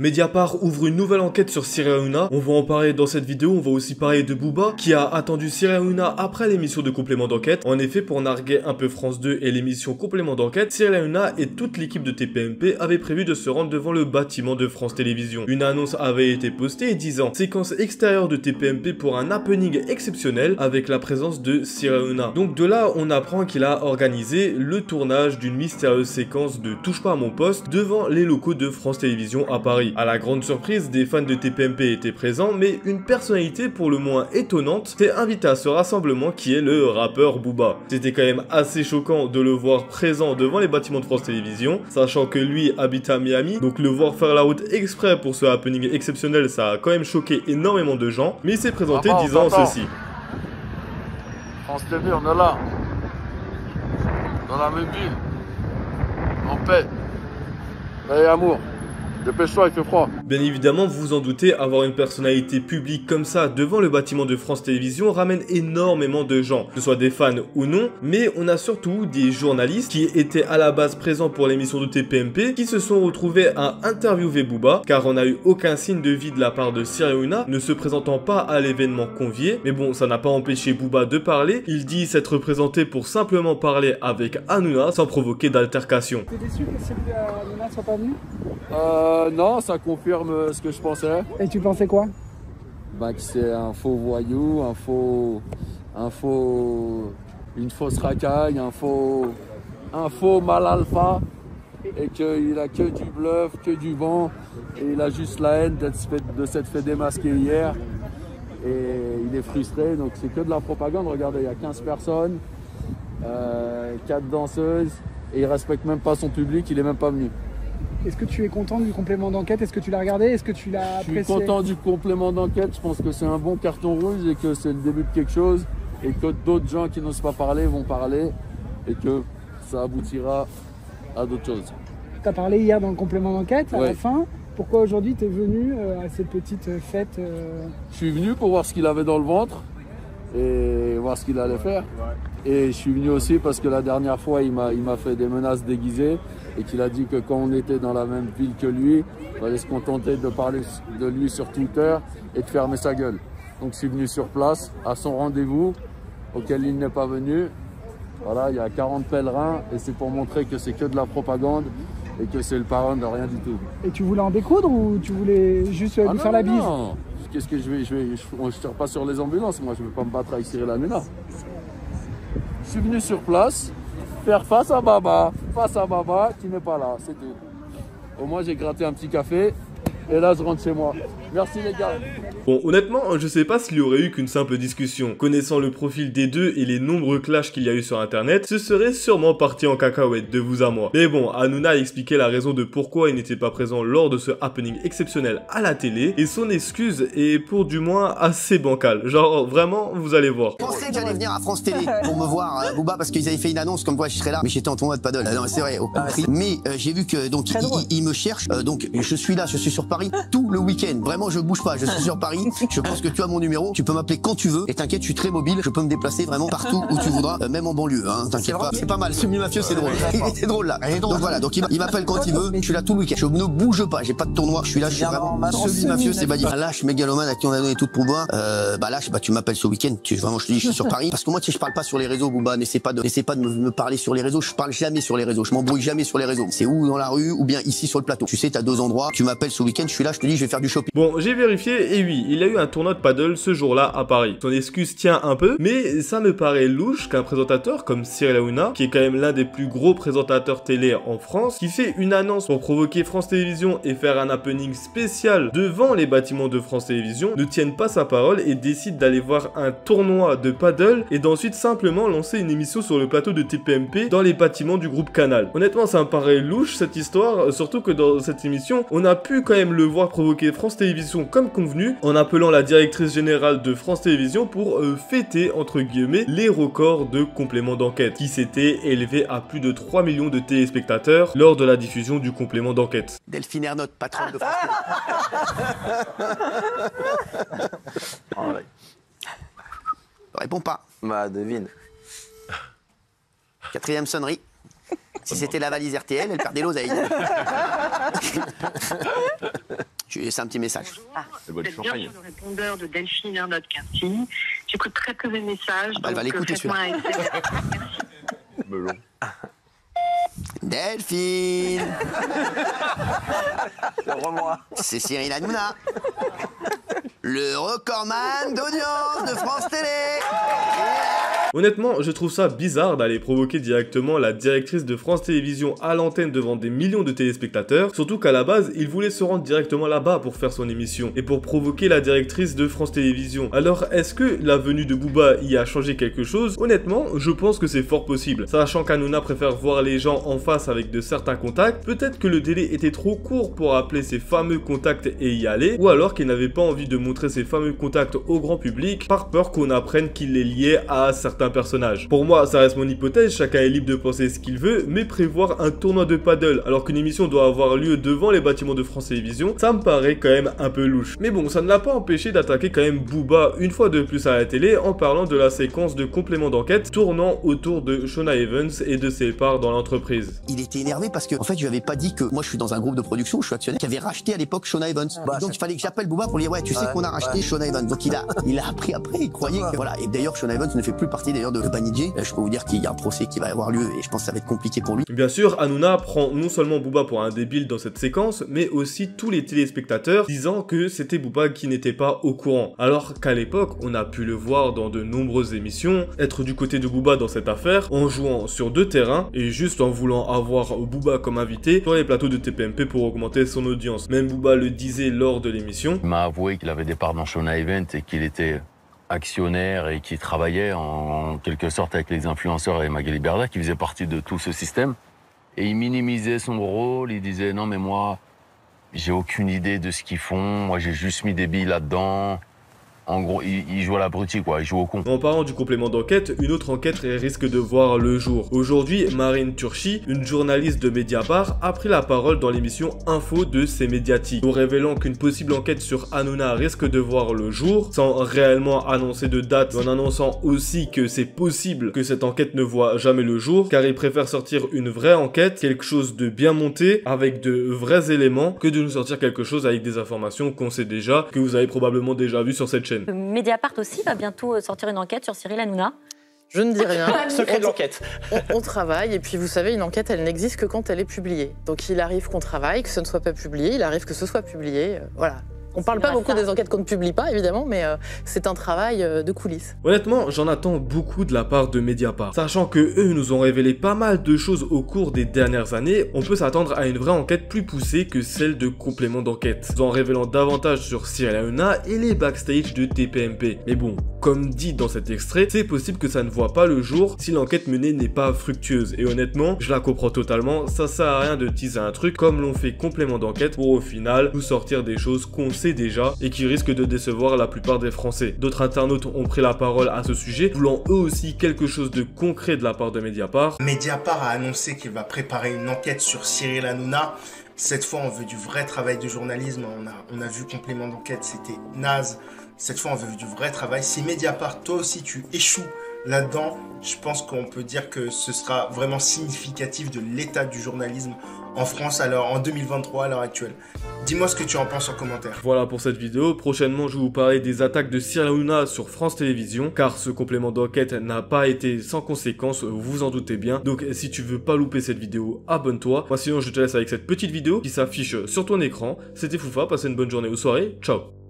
Mediapart ouvre une nouvelle enquête sur Cyril Hanouna. On va en parler dans cette vidéo. On va aussi parler de Booba qui a attendu Cyril Hanouna après l'émission de complément d'enquête. En effet, pour narguer un peu France 2 et l'émission complément d'enquête, Cyril Hanouna et toute l'équipe de TPMP avaient prévu de se rendre devant le bâtiment de France Télévisions. Une annonce avait été postée disant séquence extérieure de TPMP pour un happening exceptionnel avec la présence de Cyril Hanouna. Donc de là, on apprend qu'il a organisé le tournage d'une mystérieuse séquence de Touche pas à mon poste devant les locaux de France Télévisions à Paris. À la grande surprise, des fans de TPMP étaient présents, mais une personnalité pour le moins étonnante s'est invitée à ce rassemblement qui est le rappeur Booba. C'était quand même assez choquant de le voir présent devant les bâtiments de France Télévisions, sachant que lui habite à Miami, donc le voir faire la route exprès pour ce happening exceptionnel, ça a quand même choqué énormément de gens, mais il s'est présenté disant ceci. France TV, on est là, dans la même ville, en paix, paix et amour. Dépêche-toi, il fait froid. Bien évidemment, vous vous en doutez, avoir une personnalité publique comme ça devant le bâtiment de France Télévisions ramène énormément de gens, que ce soit des fans ou non, mais on a surtout des journalistes qui étaient à la base présents pour l'émission de TPMP, qui se sont retrouvés à interviewer Booba, car on n'a eu aucun signe de vie de la part de Cyril Hanouna, ne se présentant pas à l'événement convié, mais bon, ça n'a pas empêché Booba de parler, il dit s'être présenté pour simplement parler avec Hanouna sans provoquer d'altercation. T'es déçu que Cyril Hanouna soit pas venu? Non, ça confirme ce que je pensais. Et tu pensais quoi? Bah, que c'est un faux voyou, une fausse racaille, un faux mal alpha, et qu'il a que du bluff, que du vent, et il a juste la haine de s'être fait démasquer hier, et il est frustré, donc c'est que de la propagande. Regardez, il y a 15 personnes, 4 danseuses, et il respecte même pas son public, il est même pas venu. Est-ce que tu es content du complément d'enquête? Est-ce que tu l'as regardé? Est-ce que tu l'as apprécié? Je suis content du complément d'enquête. Je pense que c'est un bon carton rouge et que c'est le début de quelque chose. Et que d'autres gens qui n'osent pas parler vont parler. Et que ça aboutira à d'autres choses. Tu as parlé hier dans le complément d'enquête, à ouais. la fin. Pourquoi aujourd'hui tu es venu à cette petite fête Je suis venu pour voir ce qu'il avait dans le ventre et voir ce qu'il allait faire. Et je suis venu aussi parce que la dernière fois, il m'a fait des menaces déguisées et qu'il a dit que quand on était dans la même ville que lui, il fallait se contenter de parler de lui sur Twitter et de fermer sa gueule. Donc je suis venu sur place à son rendez-vous auquel il n'est pas venu. Voilà, il y a 40 pèlerins et c'est pour montrer que c'est que de la propagande et que c'est le parrain de rien du tout. Et tu voulais en découdre ou tu voulais juste lui faire la bise? Non, qu'est-ce que je tire pas sur les ambulances, moi je ne vais pas me battre avec Cyril Hanouna. Je suis venu sur place, faire face à Baba qui n'est pas là, c'est tout. Au moins j'ai gratté un petit café et là je rentre chez moi. Merci les gars. Bon, honnêtement, je sais pas s'il y aurait eu qu'une simple discussion. Connaissant le profil des deux et les nombreux clashs qu'il y a eu sur internet, ce serait sûrement parti en cacahuète de vous à moi. Mais bon, Hanouna a expliqué la raison de pourquoi il n'était pas présent lors de ce happening exceptionnel à la télé, et son excuse est pour du moins assez bancale. Genre, vraiment, vous allez voir. Je pensais que j'allais venir à France Télé pour me voir, Booba, parce qu'ils avaient fait une annonce comme quoi je serais là, mais j'étais en tournoi de paddle. Non, c'est vrai, aucun prix. Mais j'ai vu que donc il me cherche, donc je suis là, je suis sur Paris tout le week-end. Vraiment, je bouge pas, je suis sur Paris. Je pense que tu as mon numéro, tu peux m'appeler quand tu veux. Et t'inquiète, je suis très mobile, je peux me déplacer vraiment partout où tu voudras, même en banlieue. Hein, t'inquiète pas, c'est pas mal. Semi-mafieux, c'est drôle. Il était drôle là. Donc voilà, donc il m'appelle quand il veut. Je suis là tout le week-end. Je ne bouge pas, j'ai pas de tournoi. Je suis là, je suis vraiment semi-mafieux, c'est magnifique. Lâche mégalomane à qui on a donné tout pour boire. Lâche, tu m'appelles ce week-end. Vraiment, je te dis, je suis sur Paris. Parce que moi, tu sais, je parle pas sur les réseaux, Booba. N'essaie pas de me parler sur les réseaux. Je parle jamais sur les réseaux. Je m'embrouille jamais sur les réseaux. C'est ou dans la rue ou bien ici sur le plateau. Tu sais, t'as 2 endroits. Tu m'appelles ce week-end. Je suis là, je te dis, je vais faire du shopping. Bon, j'ai vérifié et oui, il a eu un tournoi de paddle ce jour-là à Paris. Son excuse tient un peu, mais ça me paraît louche qu'un présentateur comme Cyril Hanouna, qui est quand même l'un des plus gros présentateurs télé en France, qui fait une annonce pour provoquer France Télévisions et faire un happening spécial devant les bâtiments de France Télévisions, ne tienne pas sa parole et décide d'aller voir un tournoi de paddle et d'ensuite simplement lancer une émission sur le plateau de TPMP dans les bâtiments du groupe Canal. Honnêtement, ça me paraît louche cette histoire, surtout que dans cette émission, on a pu quand même le voir provoquer France Télévisions comme convenu en appelant la directrice générale de France Télévisions pour fêter entre guillemets les records de complément d'enquête qui s'était élevé à plus de 3 millions de téléspectateurs lors de la diffusion du complément d'enquête. Delphine Ernotte, patronne de France Télé. Réponds pas. Bah, devine. 4e sonnerie. Si c'était la valise RTL, elle perdait l'oseille. C'est un petit message. Vous êtes bien sur le répondeur de Delphine Ernotte Carty. J'écoute très peu les messages. Elle va l'écouter celui-là. Melon. Delphine. C'est Cyril Hanouna. Le recordman d'audience de France Télé. Honnêtement, je trouve ça bizarre d'aller provoquer directement la directrice de France Télévisions à l'antenne devant des millions de téléspectateurs, surtout qu'à la base, il voulait se rendre directement là-bas pour faire son émission, et pour provoquer la directrice de France Télévisions. Alors, est-ce que la venue de Booba y a changé quelque chose? Honnêtement, je pense que c'est fort possible. Sachant qu'Hanouna préfère voir les gens en face avec de certains contacts, peut-être que le délai était trop court pour appeler ces fameux contacts et y aller, ou alors qu'il n'avait pas envie de montrer ces fameux contacts au grand public, par peur qu'on apprenne qu'il les liait à certains personnages. Pour moi, ça reste mon hypothèse, chacun est libre de penser ce qu'il veut, mais prévoir un tournoi de paddle alors qu'une émission doit avoir lieu devant les bâtiments de France Télévisions, ça me paraît quand même un peu louche. Mais bon, ça ne l'a pas empêché d'attaquer quand même Booba une fois de plus à la télé en parlant de la séquence de complément d'enquête tournant autour de Shawna Evans et de ses parts dans l'entreprise. Il était énervé parce que, en fait, je lui avais pas dit que moi je suis dans un groupe de production, je suis actionnaire, qui avait racheté à l'époque Shawna Evans. Donc il fallait que j'appelle Booba pour lui dire ouais, tu sais qu'on a racheté Shawna Evans. Donc il a appris après, il croyait que voilà. Et d'ailleurs Shawna Evans ne fait plus partie d'ailleurs de Banijé. Je peux vous dire qu'il y a un procès qui va avoir lieu et je pense que ça va être compliqué pour lui. Bien sûr, Hanouna prend non seulement Booba pour un débile dans cette séquence, mais aussi tous les téléspectateurs disant que c'était Booba qui n'était pas au courant. Alors qu'à l'époque, on a pu le voir dans de nombreuses émissions, être du côté de Booba dans cette affaire, en jouant sur deux terrains et juste en voulant avoir Booba comme invité sur les plateaux de TPMP pour augmenter son audience. Même Booba le disait lors de l'émission. Il m'a avoué qu'il avait des parts dans Shawna Evans et qu'il était actionnaire et qui travaillait en quelque sorte avec les influenceurs et Magali Berda qui faisait partie de tout ce système. Et il minimisait son rôle, il disait non mais moi j'ai aucune idée de ce qu'ils font, moi j'ai juste mis des billes là-dedans. En gros, il joue à l'abruti, quoi, il joue au con. En parlant du complément d'enquête, une autre enquête risque de voir le jour. Aujourd'hui, Marine Turchi, une journaliste de Mediapart, a pris la parole dans l'émission Info de C'est Médiatique, en révélant qu'une possible enquête sur Hanouna risque de voir le jour, sans réellement annoncer de date, en annonçant aussi que c'est possible que cette enquête ne voit jamais le jour, car il préfère sortir une vraie enquête, quelque chose de bien monté, avec de vrais éléments, que de nous sortir quelque chose avec des informations qu'on sait déjà, que vous avez probablement déjà vu sur cette chaîne. Mediapart aussi va bientôt sortir une enquête sur Cyril Hanouna. Je ne dis rien. Secret de l'enquête. On travaille et puis vous savez, une enquête, elle n'existe que quand elle est publiée. Donc il arrive qu'on travaille, que ce ne soit pas publié, il arrive que ce soit publié. Voilà. On parle pas beaucoup des enquêtes qu'on ne publie pas, évidemment, mais c'est un travail de coulisses. Honnêtement, j'en attends beaucoup de la part de Mediapart. Sachant que eux nous ont révélé pas mal de choses au cours des dernières années, on peut s'attendre à une vraie enquête plus poussée que celle de complément d'enquête, en révélant davantage sur Cyril Hanouna et les backstage de TPMP. Mais bon, comme dit dans cet extrait, c'est possible que ça ne voit pas le jour si l'enquête menée n'est pas fructueuse. Et honnêtement, je la comprends totalement, ça sert à rien de teaser un truc comme l'ont fait complément d'enquête pour au final nous sortir des choses qu'on sait déjà et qui risquent de décevoir la plupart des Français. D'autres internautes ont pris la parole à ce sujet, voulant eux aussi quelque chose de concret de la part de Mediapart. Mediapart a annoncé qu'il va préparer une enquête sur Cyril Hanouna. Cette fois, on veut du vrai travail de journalisme. On a vu complément d'enquête, c'était naze. Cette fois, on veut du vrai travail. Si Mediapart, toi aussi, tu échoues là-dedans, je pense qu'on peut dire que ce sera vraiment significatif de l'état du journalisme en France en 2023 à l'heure actuelle. Dis-moi ce que tu en penses en commentaire. Voilà pour cette vidéo. Prochainement, je vais vous parler des attaques de Cyril Hanouna sur France Télévisions, car ce complément d'enquête n'a pas été sans conséquence, vous en doutez bien. Donc si tu veux pas louper cette vidéo, abonne-toi. Moi sinon, je te laisse avec cette petite vidéo qui s'affiche sur ton écran. C'était Foufa, passez une bonne journée ou soirée. Ciao.